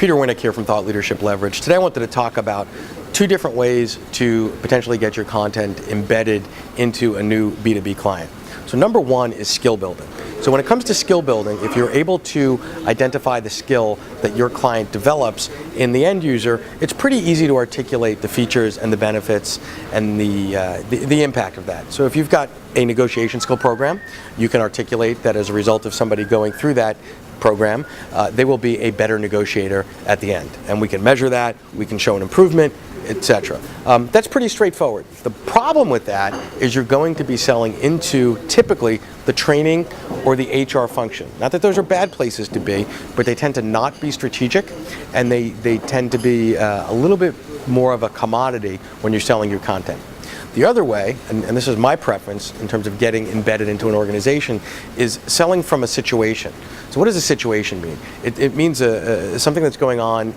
Peter Winick here from Thought Leadership Leverage. Today I wanted to talk about two different ways to potentially get your content embedded into a new B2B client. So number one is skill building. So when it comes to skill building, if you're able to identify the skill that your client develops in the end user, it's pretty easy to articulate the features and the benefits and the impact of that. So if you've got a negotiation skill program, you can articulate that as a result of somebody going through that program, they will be a better negotiator at the end. And we can measure that, we can show an improvement, etc. That's pretty straightforward. The problem with that is you're going to be selling into typically the training or the HR function. Not that those are bad places to be, but they tend to not be strategic, and they tend to be a little bit more of a commodity when you're selling your content. The other way, and this is my preference in terms of getting embedded into an organization, is selling from a situation. So what does a situation mean? It means something that's going on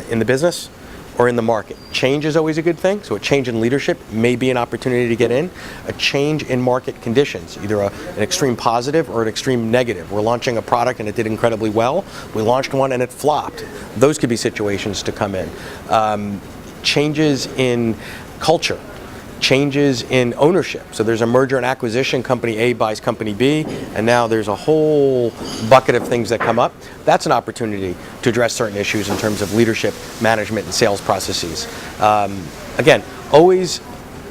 in the business or in the market. Change is always a good thing, so a change in leadership may be an opportunity to get in. A change in market conditions, either an extreme positive or an extreme negative. We're launching a product and it did incredibly well. We launched one and it flopped. Those could be situations to come in. Changes in culture. Changes in ownership. So there's a merger and acquisition, company A buys company B, and now there's a whole bucket of things that come up. That's an opportunity to address certain issues in terms of leadership, management, and sales processes. Again, always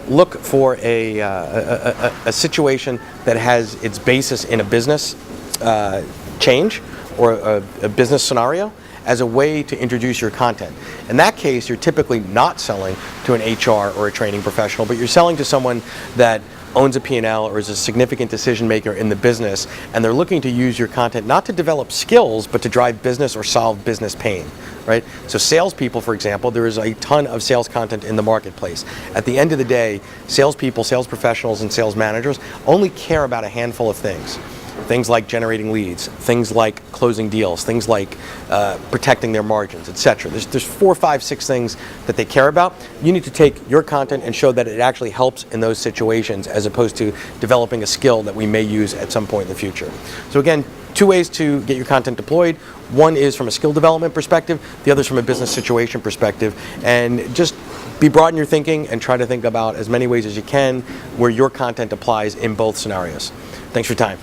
look for a situation that has its basis in a business change or a business scenario as a way to introduce your content. In that case, you're typically not selling to an HR or a training professional, but you're selling to someone that owns a P&L or is a significant decision maker in the business, and they're looking to use your content not to develop skills, but to drive business or solve business pain, right? So salespeople, for example, there is a ton of sales content in the marketplace. At the end of the day, salespeople, sales professionals, and sales managers only care about a handful of things. Things like generating leads, things like closing deals, things like protecting their margins, etc. There's 4, 5, 6 things that they care about. You need to take your content and show that it actually helps in those situations, as opposed to developing a skill that we may use at some point in the future. So again, 2 ways to get your content deployed. One is from a skill development perspective, the other is from a business situation perspective. And just be broad in your thinking and try to think about as many ways as you can where your content applies in both scenarios. Thanks for your time.